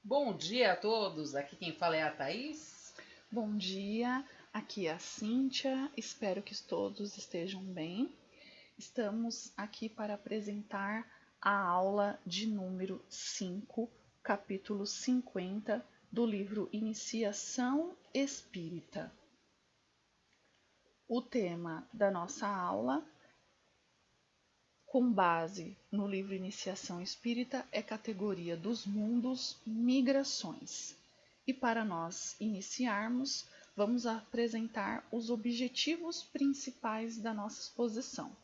Bom dia a todos, aqui quem fala é a Thaís. Bom dia, aqui é a Cíntia, espero que todos estejam bem. Estamos aqui para apresentar a aula de número 5, capítulo 50 do livro Iniciação Espírita. O tema da nossa aula, com base no livro Iniciação Espírita, é categoria dos mundos, migrações. E para nós iniciarmos, vamos apresentar os objetivos principais da nossa exposição.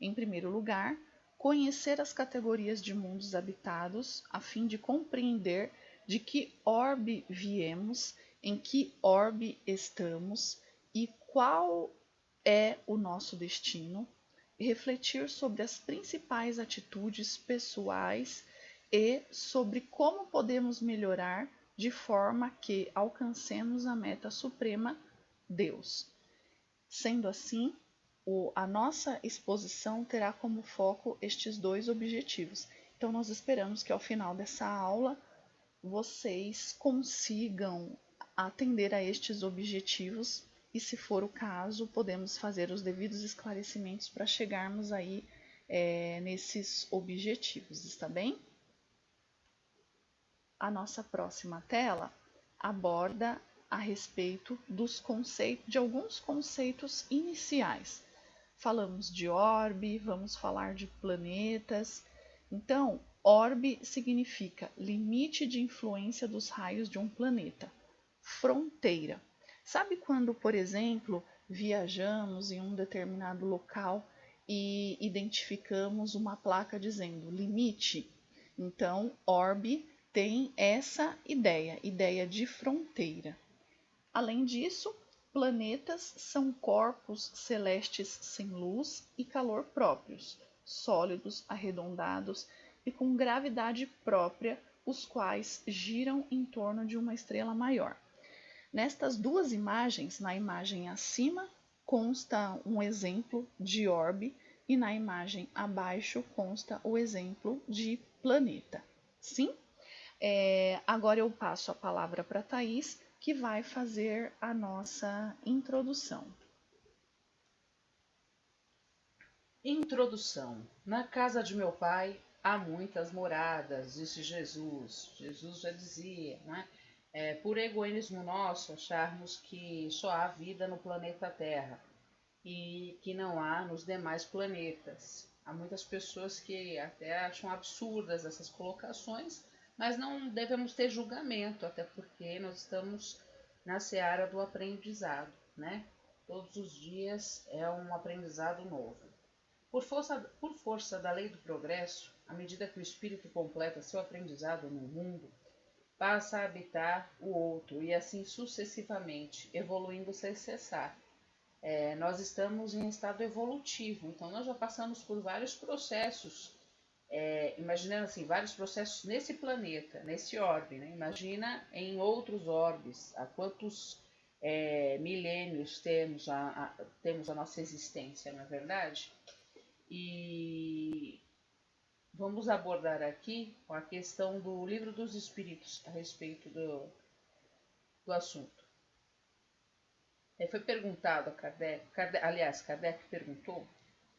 Em primeiro lugar, conhecer as categorias de mundos habitados, a fim de compreender de que orbe viemos, em que orbe estamos e qual é o nosso destino, refletir sobre as principais atitudes pessoais e sobre como podemos melhorar de forma que alcancemos a meta suprema, Deus. Sendo assim, a nossa exposição terá como foco estes dois objetivos. Então, nós esperamos que ao final dessa aula vocês consigam atender a estes objetivos e, se for o caso, podemos fazer os devidos esclarecimentos para chegarmos aí nesses objetivos, está bem? A nossa próxima tela aborda a respeito de alguns conceitos iniciais. Falamos de orbe, vamos falar de planetas. Então, orbe significa limite de influência dos raios de um planeta. Fronteira. Sabe quando, por exemplo, viajamos em um determinado local e identificamos uma placa dizendo limite? Então, orbe tem essa ideia de fronteira. Além disso, planetas são corpos celestes sem luz e calor próprios, sólidos, arredondados e com gravidade própria, os quais giram em torno de uma estrela maior. Nestas duas imagens, na imagem acima, consta um exemplo de orbe e na imagem abaixo consta o exemplo de planeta. Sim? Agora eu passo a palavra para a Thaís, que vai fazer a nossa introdução. Introdução. Na casa de meu pai há muitas moradas, disse Jesus. Jesus já dizia, né? Por egoísmo nosso acharmos que só há vida no planeta Terra e que não há nos demais planetas. Há muitas pessoas que até acham absurdas essas colocações, mas não devemos ter julgamento, até porque nós estamos na seara do aprendizado, né? Todos os dias é um aprendizado novo. Por força da lei do progresso, à medida que o espírito completa seu aprendizado no mundo, passa a habitar o outro e assim sucessivamente, evoluindo sem cessar. Nós estamos em estado evolutivo, então nós já passamos por vários processos, imaginando assim, vários processos nesse planeta, nesse orbe, né? Imagina em outros orbes, há quantos milênios temos a nossa existência, não é verdade? E vamos abordar aqui a questão do Livro dos Espíritos a respeito do assunto. Foi perguntado a Kardec perguntou: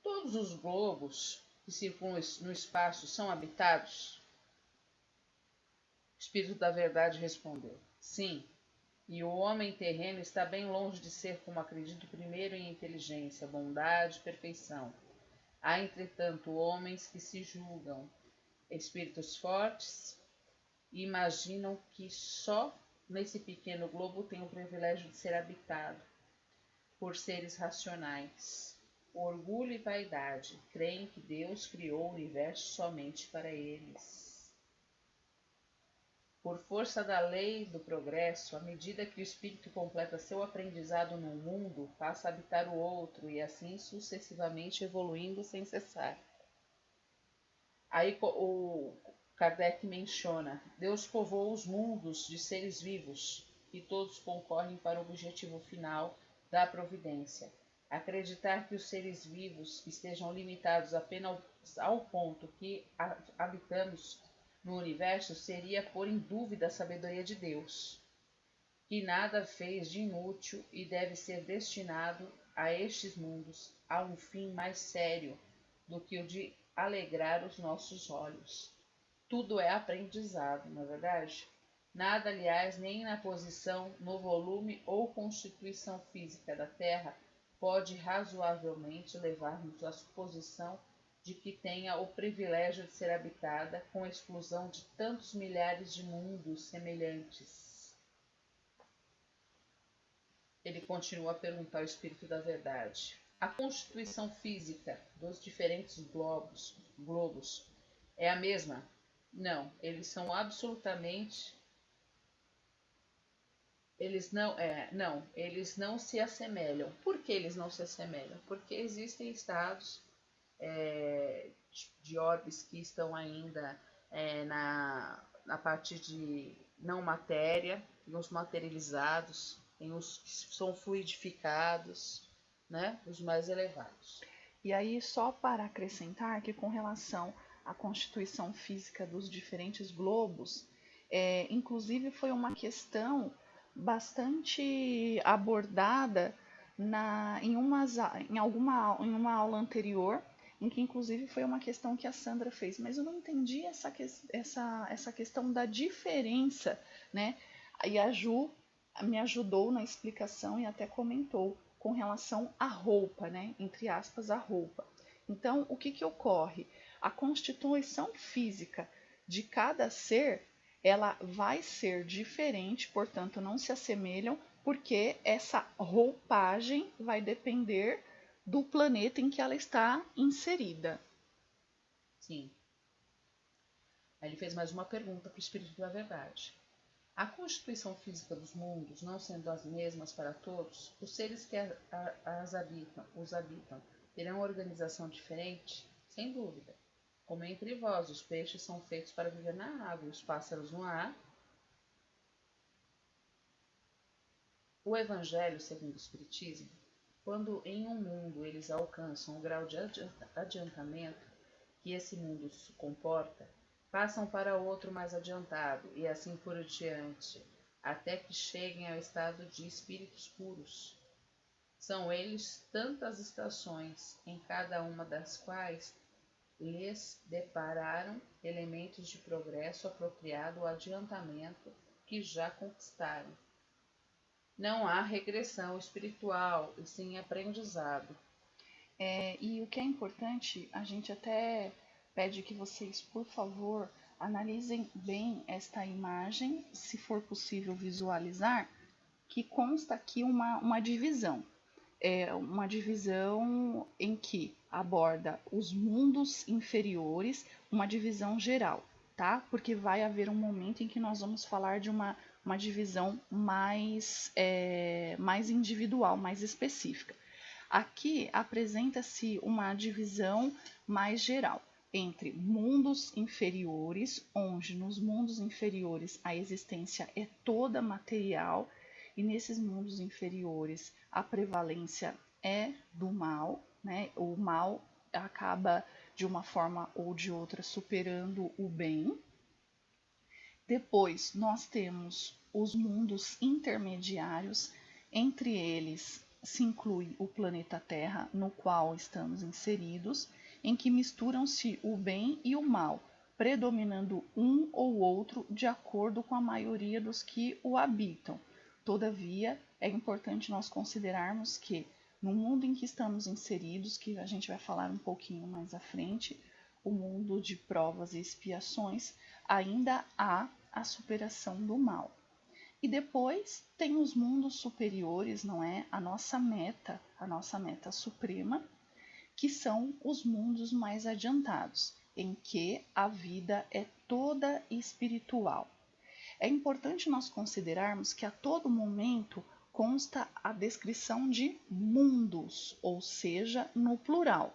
todos os globos que circulam no espaço são habitados? O Espírito da Verdade respondeu: sim, e o homem terreno está bem longe de ser como acredito primeiro em inteligência, bondade e perfeição. Há, entretanto, homens que se julgam espíritos fortes e imaginam que só nesse pequeno globo tem o privilégio de ser habitado por seres racionais. Orgulho e vaidade creem que Deus criou o universo somente para eles. Por força da lei do progresso, à medida que o espírito completa seu aprendizado num mundo, passa a habitar o outro e assim sucessivamente evoluindo sem cessar. Aí o Kardec menciona: Deus povoou os mundos de seres vivos, e todos concorrem para o objetivo final da providência. Acreditar que os seres vivos estejam limitados apenas ao ponto que habitamos no universo seria pôr em dúvida a sabedoria de Deus, que nada fez de inútil e deve ser destinado a estes mundos a um fim mais sério do que o de alegrar os nossos olhos. Tudo é aprendizado, não é verdade? Nada, aliás, nem na posição, no volume ou constituição física da Terra pode razoavelmente levar-nos à suposição de que tenha o privilégio de ser habitada com a exclusão de tantos milhares de mundos semelhantes. Ele continua a perguntar ao Espírito da Verdade. A constituição física dos diferentes globos é a mesma? Não, eles são absolutamente... Eles não se assemelham. Por que eles não se assemelham? Porque existem estados de orbes que estão ainda na parte de não matéria, tem os materializados, tem os que são fluidificados, né? Os mais elevados. E aí, só para acrescentar que com relação à constituição física dos diferentes globos, inclusive foi uma questão bastante abordada em uma aula anterior, em que inclusive foi uma questão que a Sandra fez, mas eu não entendi essa questão da diferença, né? E a Ju me ajudou na explicação e até comentou com relação à roupa, né? Entre aspas, a roupa. Então, o que ocorre? A constituição física de cada ser, ela vai ser diferente, portanto, não se assemelham, porque essa roupagem vai depender do planeta em que ela está inserida. Sim. Aí ele fez mais uma pergunta para o Espírito da Verdade. A constituição física dos mundos, não sendo as mesmas para todos, os seres que os habitam terão organização diferente? Sem dúvida. Como entre vós, os peixes são feitos para viver na água, os pássaros no ar. O Evangelho, segundo o Espiritismo, quando em um mundo eles alcançam o grau de adiantamento que esse mundo comporta, passam para outro mais adiantado e assim por diante, até que cheguem ao estado de espíritos puros. São eles tantas estações, em cada uma das quais lhes depararam elementos de progresso apropriado ao adiantamento que já conquistaram. Não há regressão espiritual, e sim aprendizado. E o que é importante, a gente até pede que vocês, por favor, analisem bem esta imagem, se for possível visualizar, que consta aqui uma divisão. Uma divisão em que aborda os mundos inferiores, uma divisão geral, tá? Porque vai haver um momento em que nós vamos falar de uma divisão mais individual, mais específica. Aqui apresenta-se uma divisão mais geral entre mundos inferiores, onde nos mundos inferiores a existência é toda material, e nesses mundos inferiores a prevalência é do mal, né? O mal acaba de uma forma ou de outra superando o bem. Depois nós temos os mundos intermediários, entre eles se inclui o planeta Terra, no qual estamos inseridos, em que misturam-se o bem e o mal, predominando um ou outro de acordo com a maioria dos que o habitam. Todavia, é importante nós considerarmos que no mundo em que estamos inseridos, que a gente vai falar um pouquinho mais à frente, o mundo de provas e expiações, ainda há a superação do mal. E depois tem os mundos superiores, não é? A nossa meta suprema, que são os mundos mais adiantados, em que a vida é toda espiritual. É importante nós considerarmos que a todo momento consta a descrição de mundos, ou seja, no plural.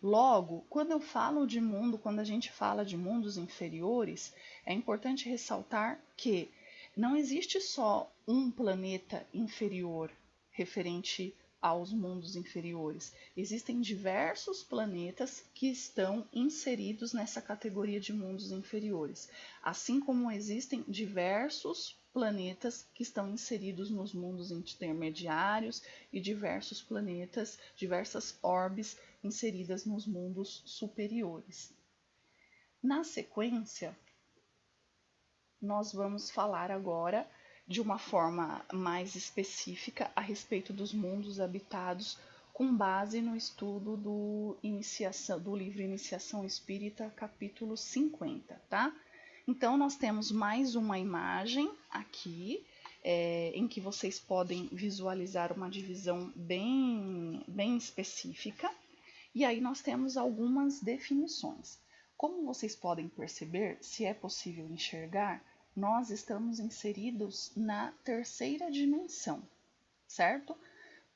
Logo, quando eu falo de mundo, quando a gente fala de mundos inferiores, é importante ressaltar que não existe só um planeta inferior referente aos mundos inferiores. Existem diversos planetas que estão inseridos nessa categoria de mundos inferiores, assim como existem diversos planetas que estão inseridos nos mundos intermediários e diversos planetas, diversas orbes inseridas nos mundos superiores. Na sequência, nós vamos falar agora de uma forma mais específica a respeito dos mundos habitados com base no estudo do livro Iniciação Espírita, capítulo 50, tá? Então, nós temos mais uma imagem aqui, em que vocês podem visualizar uma divisão bem específica, e aí nós temos algumas definições. Como vocês podem perceber, se é possível enxergar, nós estamos inseridos na terceira dimensão, certo?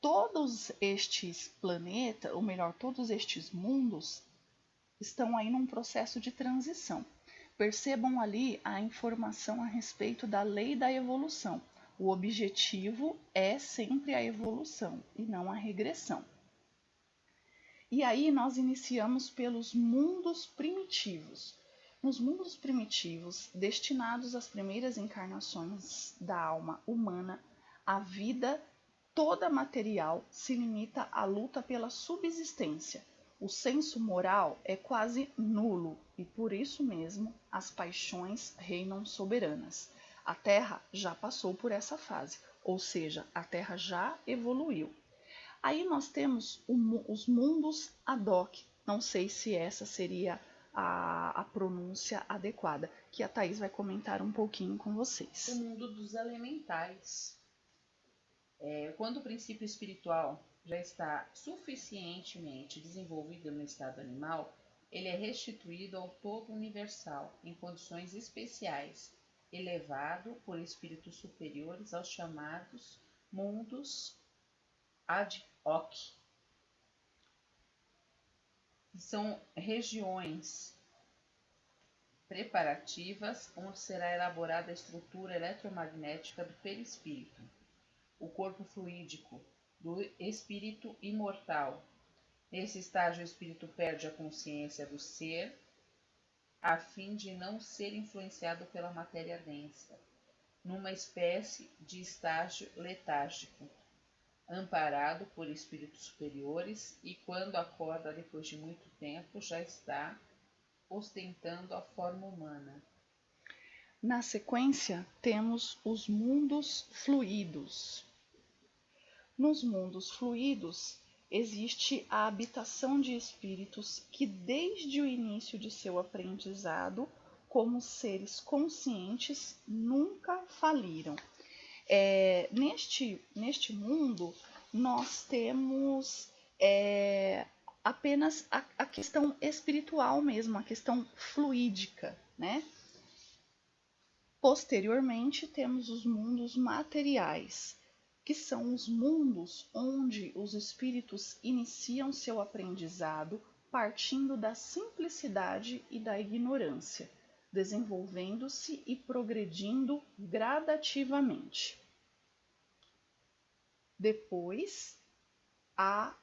Todos estes planetas, ou melhor, todos estes mundos, estão aí num processo de transição. Percebam ali a informação a respeito da lei da evolução. O objetivo é sempre a evolução e não a regressão. E aí nós iniciamos pelos mundos primitivos. Nos mundos primitivos, destinados às primeiras encarnações da alma humana, a vida toda material se limita à luta pela subsistência. O senso moral é quase nulo e, por isso mesmo, as paixões reinam soberanas. A Terra já passou por essa fase, ou seja, a Terra já evoluiu. Aí nós temos os mundos ad hoc. Não sei se essa seria a pronúncia adequada, que a Thaís vai comentar um pouquinho com vocês. O mundo dos elementais. Quando o princípio espiritual já está suficientemente desenvolvido no estado animal, ele é restituído ao todo universal, em condições especiais, elevado por espíritos superiores aos chamados mundos ad hoc. São regiões preparativas onde será elaborada a estrutura eletromagnética do perispírito, o corpo fluídico do espírito imortal. Nesse estágio, o espírito perde a consciência do ser, a fim de não ser influenciado pela matéria densa, numa espécie de estágio letárgico, amparado por espíritos superiores, e quando acorda depois de muito tempo, já está ostentando a forma humana. Na sequência, temos os mundos fluidos. Nos mundos fluidos, existe a habitação de espíritos que, desde o início de seu aprendizado, como seres conscientes, nunca faliram. Neste mundo, nós temos apenas a questão espiritual mesmo, a questão fluídica, né? Posteriormente, temos os mundos materiais, que são os mundos onde os espíritos iniciam seu aprendizado partindo da simplicidade e da ignorância, desenvolvendo-se e progredindo gradativamente. Depois, há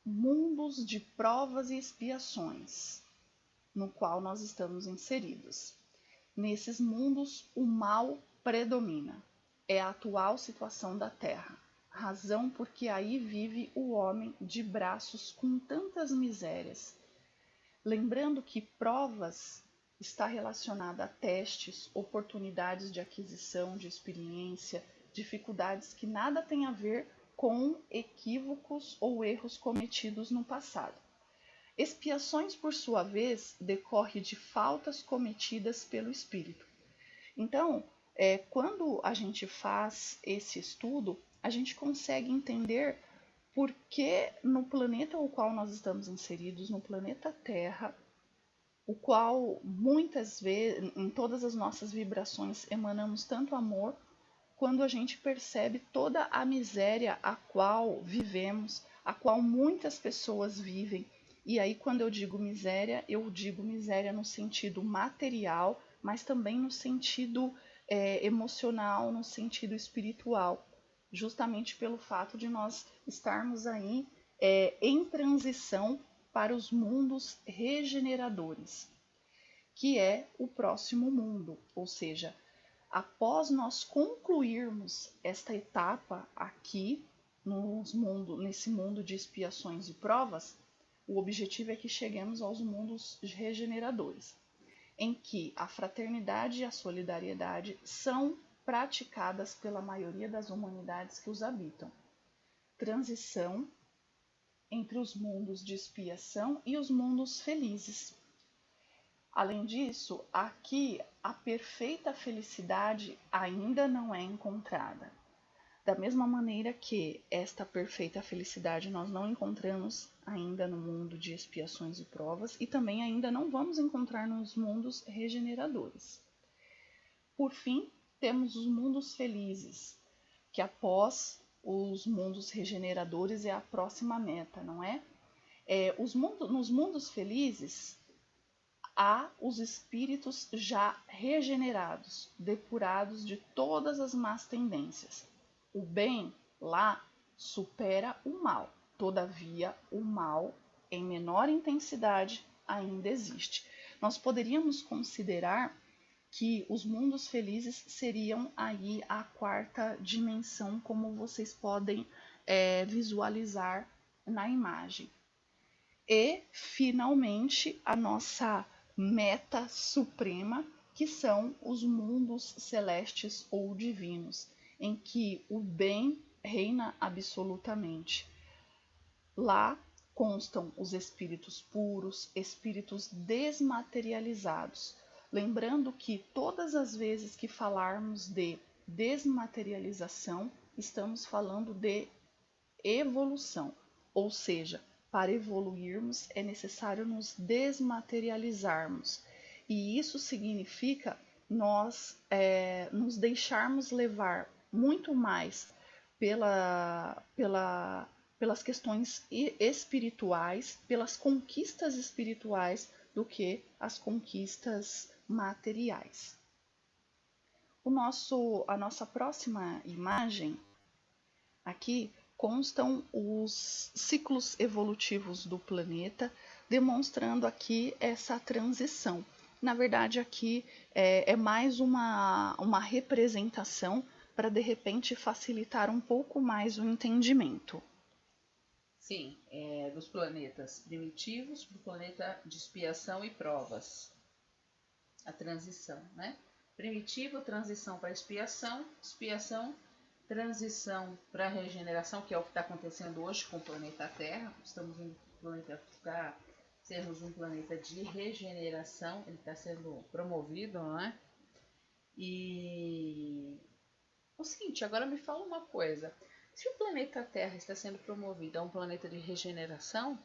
mundos de provas e expiações, no qual nós estamos inseridos. Nesses mundos, o mal predomina. É a atual situação da Terra, razão porque aí vive o homem de braços com tantas misérias. Lembrando que provas está relacionada a testes, oportunidades de aquisição de experiência, dificuldades que nada têm a ver com equívocos ou erros cometidos no passado. Expiações, por sua vez, decorrem de faltas cometidas pelo espírito. Então, quando a gente faz esse estudo, a gente consegue entender por que no planeta ao qual nós estamos inseridos, no planeta Terra, o qual muitas vezes, em todas as nossas vibrações, emanamos tanto amor, quando a gente percebe toda a miséria a qual vivemos, a qual muitas pessoas vivem. E aí, quando eu digo miséria no sentido material, mas também no sentido emocional, no sentido espiritual. justamente pelo fato de nós estarmos aí em transição para os mundos regeneradores, que é o próximo mundo, ou seja, após nós concluirmos esta etapa aqui nesse mundo de expiações e provas, o objetivo é que cheguemos aos mundos regeneradores, em que a fraternidade e a solidariedade são praticadas pela maioria das humanidades que os habitam. Transição entre os mundos de expiação e os mundos felizes. Além disso, aqui a perfeita felicidade ainda não é encontrada. Da mesma maneira que esta perfeita felicidade nós não encontramos ainda no mundo de expiações e provas, e também ainda não vamos encontrar nos mundos regeneradores. Por fim, temos os mundos felizes, que após os mundos regeneradores é a próxima meta, não é? Nos mundos felizes, há os espíritos já regenerados, depurados de todas as más tendências. O bem lá supera o mal, todavia o mal, em menor intensidade, ainda existe. Nós poderíamos considerar que os mundos felizes seriam aí a quarta dimensão, como vocês podem visualizar na imagem. E, finalmente, a nossa meta suprema, que são os mundos celestes ou divinos, em que o bem reina absolutamente. Lá constam os espíritos puros, espíritos desmaterializados. Lembrando que todas as vezes que falarmos de desmaterialização, estamos falando de evolução, ou seja, para evoluirmos é necessário nos desmaterializarmos, e isso significa nós nos deixarmos levar muito mais pelas questões espirituais, pelas conquistas espirituais, do que as conquistas materiais. A nossa próxima imagem aqui constam os ciclos evolutivos do planeta, demonstrando aqui essa transição. Na verdade, aqui é mais uma representação para, de repente, facilitar um pouco mais o entendimento. Sim, dos planetas primitivos para o planeta de expiação e provas. A transição, né? Primitivo, transição para expiação, expiação, transição para regeneração, que é o que está acontecendo hoje com o planeta Terra. Estamos indo para sermos um planeta de regeneração, ele está sendo promovido, não é? E o seguinte, agora me fala uma coisa. Se o planeta Terra está sendo promovido a um planeta de regeneração,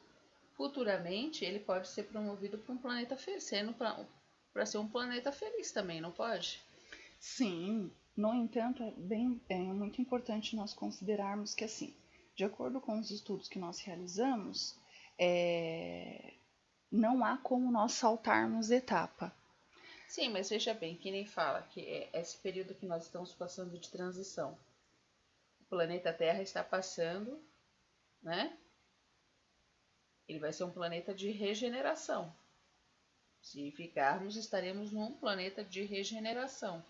futuramente ele pode ser promovido para um planeta feliz, para ser um planeta feliz também, não pode? Sim, no entanto, é muito importante nós considerarmos que, assim, de acordo com os estudos que nós realizamos, não há como nós saltarmos etapa. Sim, mas veja bem, que nem fala que é esse período que nós estamos passando de transição. O planeta Terra está passando, né? Ele vai ser um planeta de regeneração. Se ficarmos, estaremos num planeta de regeneração.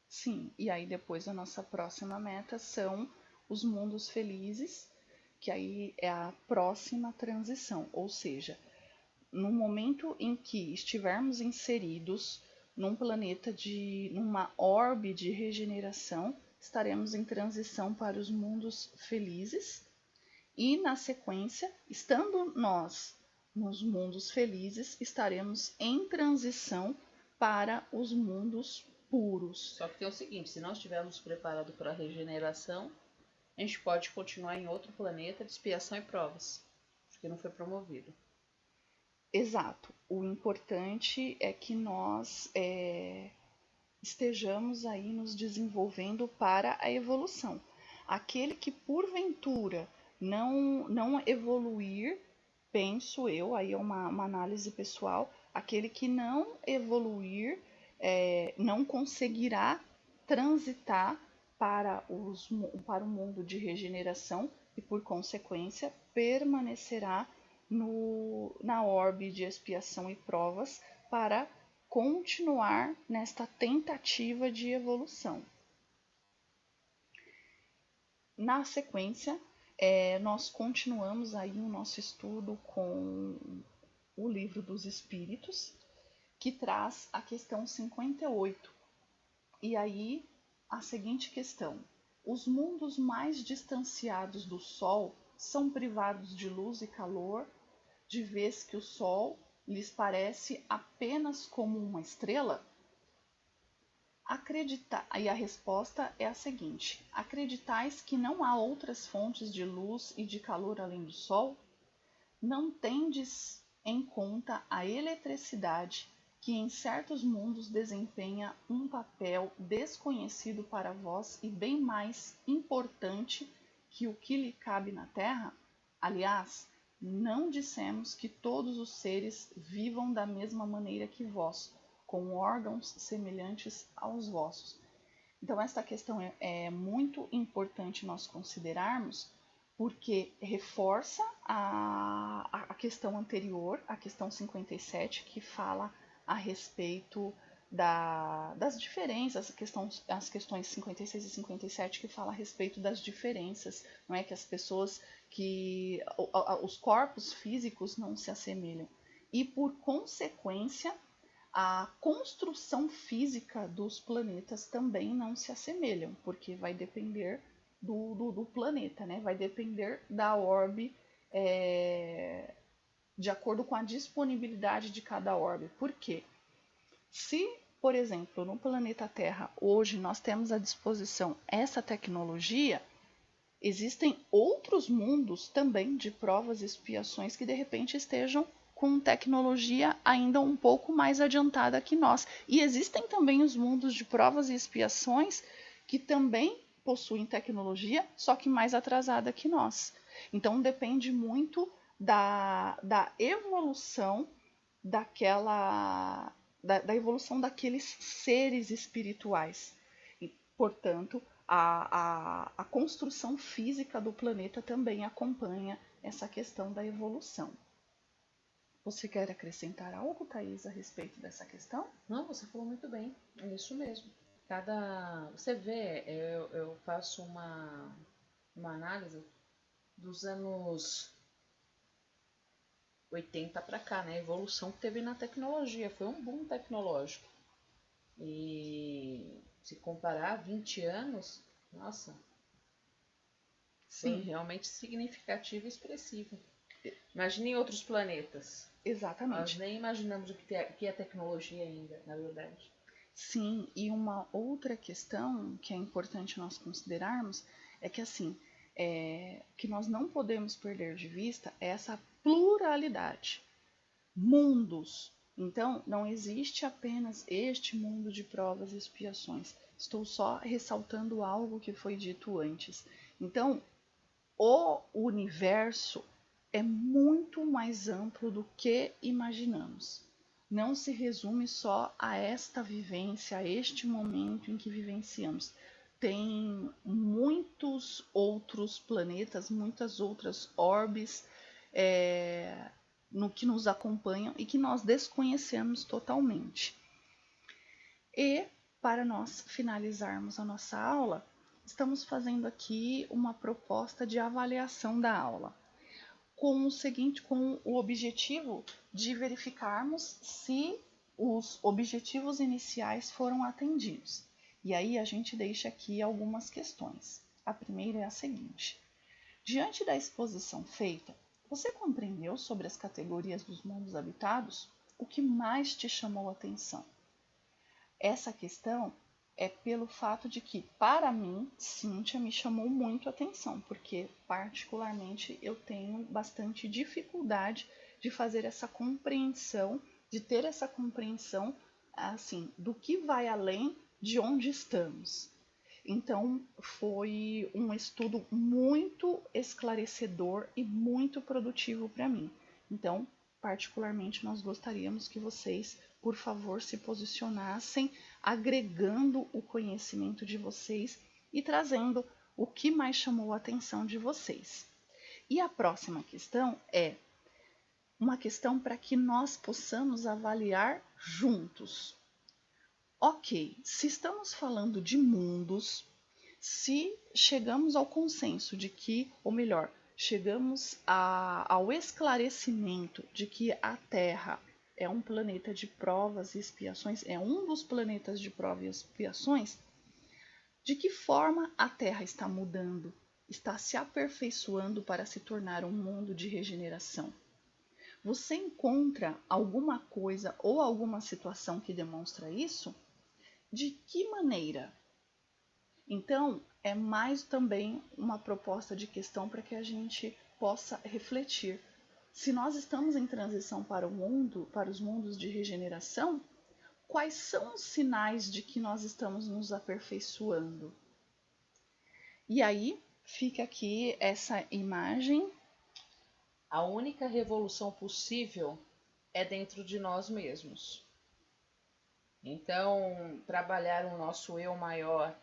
Sim, e aí depois a nossa próxima meta são os mundos felizes, que aí é a próxima transição, ou seja, no momento em que estivermos inseridos num planeta numa orbe de regeneração, estaremos em transição para os mundos felizes e, na sequência, estando nós nos mundos felizes, estaremos em transição para os mundos puros. Só que tem o seguinte, se nós estivermos preparados para a regeneração, a gente pode continuar em outro planeta de expiação e provas, porque não foi promovido. Exato. O importante é que nós estejamos aí nos desenvolvendo para a evolução. Aquele que porventura não evoluir, penso eu, aí é uma análise pessoal, aquele que não evoluir não conseguirá transitar para o mundo de regeneração e, por consequência, permanecerá na orbe de expiação e provas para continuar nesta tentativa de evolução. Na sequência, nós continuamos aí o nosso estudo com o Livro dos Espíritos, que traz a questão 58. E aí, a seguinte questão: os mundos mais distanciados do Sol são privados de luz e calor, de vez que o Sol lhes parece apenas como uma estrela? E a resposta é a seguinte: acreditais que não há outras fontes de luz e de calor além do Sol? Não tendes em conta a eletricidade, que em certos mundos desempenha um papel desconhecido para vós e bem mais importante que o que lhe cabe na Terra? Aliás, não dissemos que todos os seres vivam da mesma maneira que vós, com órgãos semelhantes aos vossos. Então, esta questão é muito importante nós considerarmos, porque reforça a questão anterior, a questão 57, que fala a respeito das diferenças, as questões 56 e 57 que fala a respeito das diferenças, não é que as pessoas, os corpos físicos não se assemelham. E por consequência, a construção física dos planetas também não se assemelham, porque vai depender do planeta, né? Vai depender da orbe, de acordo com a disponibilidade de cada orbe. Por quê? Se, por exemplo, no planeta Terra, hoje nós temos à disposição essa tecnologia, existem outros mundos também de provas e expiações que de repente estejam com tecnologia ainda um pouco mais adiantada que nós. E existem também os mundos de provas e expiações que também possuem tecnologia, só que mais atrasada que nós. Então depende muito da evolução da evolução daqueles seres espirituais. E, portanto, a construção física do planeta também acompanha essa questão da evolução. Você quer acrescentar algo, Thaís, a respeito dessa questão? Não, você falou muito bem, é isso mesmo. Você vê, eu faço uma análise dos anos 80 para cá, né? A evolução que teve na tecnologia, foi um boom tecnológico. E se comparar 20 anos, nossa, sim, foi realmente significativo e expressivo. Imagine em outros planetas. Exatamente. Nós nem imaginamos o que é tecnologia ainda, na verdade. Sim, e uma outra questão que é importante nós considerarmos é que assim, que nós não podemos perder de vista é essa pluralidade. Mundos. Então, não existe apenas este mundo de provas e expiações. Estou só ressaltando algo que foi dito antes. Então, o universo é muito mais amplo do que imaginamos. Não se resume só a esta vivência, a este momento em que vivenciamos. Tem muitos outros planetas, muitas outras orbes no que nos acompanham e que nós desconhecemos totalmente. E, para nós finalizarmos a nossa aula, estamos fazendo aqui uma proposta de avaliação da aula, com o objetivo de verificarmos se os objetivos iniciais foram atendidos. E aí a gente deixa aqui algumas questões. A primeira é a seguinte: diante da exposição feita, você compreendeu sobre as categorias dos mundos habitados? O que mais te chamou a atenção? Essa questão é pelo fato de que, para mim, Cíntia, me chamou muito a atenção, porque, particularmente, eu tenho bastante dificuldade de fazer essa compreensão, de ter essa compreensão, assim, do que vai além de onde estamos. Então, foi um estudo muito esclarecedor e muito produtivo para mim. Então, particularmente, nós gostaríamos que vocês, por favor, se posicionassem, agregando o conhecimento de vocês e trazendo o que mais chamou a atenção de vocês. E a próxima questão é uma questão para que nós possamos avaliar juntos. Ok, se estamos falando de mundos, se chegamos ao consenso de que, ou melhor, chegamos ao esclarecimento de que a Terra é um planeta de provas e expiações, é um dos planetas de provas e expiações, de que forma a Terra está mudando, está se aperfeiçoando para se tornar um mundo de regeneração? Você encontra alguma coisa ou alguma situação que demonstra isso? De que maneira? Então, é mais também uma proposta de questão para que a gente possa refletir. Se nós estamos em transição para o mundo, para os mundos de regeneração, quais são os sinais de que nós estamos nos aperfeiçoando? E aí fica aqui essa imagem. A única revolução possível é dentro de nós mesmos. Então, trabalhar o nosso eu maior,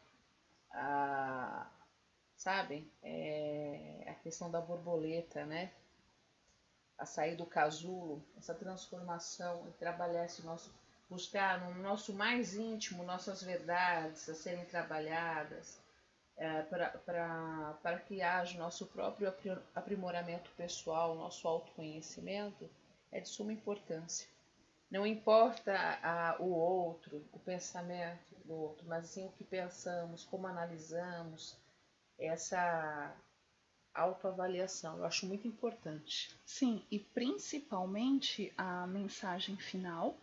sabe? A questão da borboleta, né? A sair do casulo, essa transformação, e trabalhar esse nosso, buscar no nosso mais íntimo nossas verdades a serem trabalhadas, para que haja o nosso próprio aprimoramento pessoal, nosso autoconhecimento, é de suma importância. Não importa o outro, o pensamento do outro, mas sim o que pensamos, como analisamos, essa autoavaliação. Eu acho muito importante. Sim, e principalmente a mensagem final,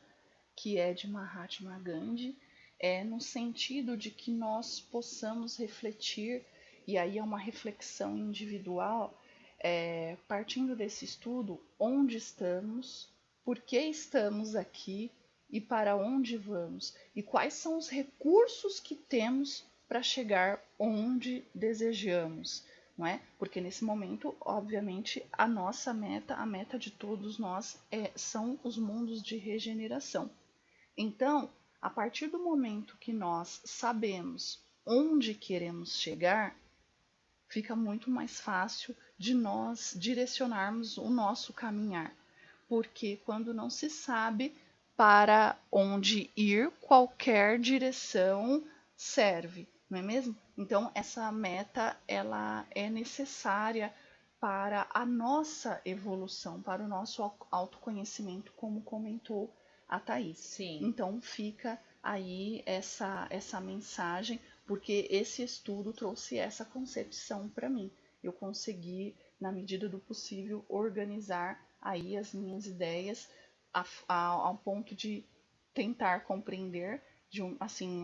que é de Mahatma Gandhi, é no sentido de que nós possamos refletir, e aí é uma reflexão individual, partindo desse estudo, onde estamos, por que estamos aqui e para onde vamos, e quais são os recursos que temos para chegar onde desejamos, não é? Porque nesse momento, obviamente, a nossa meta, a meta de todos nós, são os mundos de regeneração. Então, a partir do momento que nós sabemos onde queremos chegar, fica muito mais fácil de nós direcionarmos o nosso caminhar. Porque quando não se sabe para onde ir, qualquer direção serve, não é mesmo? Então, essa meta ela é necessária para a nossa evolução, para o nosso autoconhecimento, como comentou a Thaís. Sim. Então, fica aí essa mensagem, porque esse estudo trouxe essa concepção para mim. Eu consegui, na medida do possível, organizar aí as minhas ideias ao ponto de tentar compreender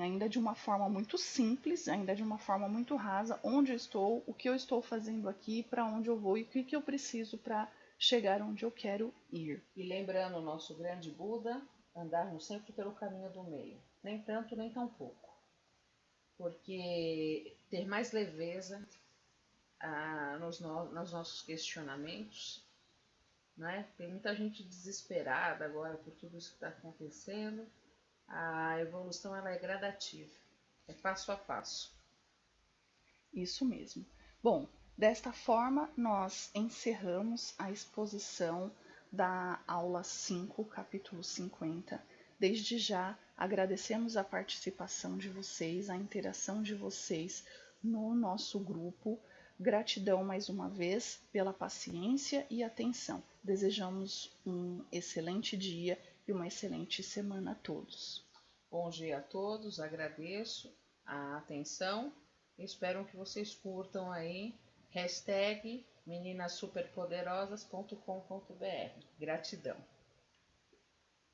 ainda de uma forma muito simples, ainda de uma forma muito rasa, onde eu estou, o que eu estou fazendo aqui, para onde eu vou e o que eu preciso para chegar onde eu quero ir. E lembrando o nosso grande Buda, andarmos sempre pelo caminho do meio, nem tanto nem tão pouco, porque ter mais leveza nos nossos questionamentos, né? Tem muita gente desesperada agora por tudo isso que está acontecendo. A evolução ela é gradativa, é passo a passo. Isso mesmo. Bom, desta forma nós encerramos a exposição da aula 5, capítulo 50. Desde já agradecemos a participação de vocês, a interação de vocês no nosso grupo. Gratidão mais uma vez pela paciência e atenção. Desejamos um excelente dia e uma excelente semana a todos. Bom dia a todos, agradeço a atenção. Espero que vocês curtam aí #meninassuperpoderosas.com.br. Gratidão.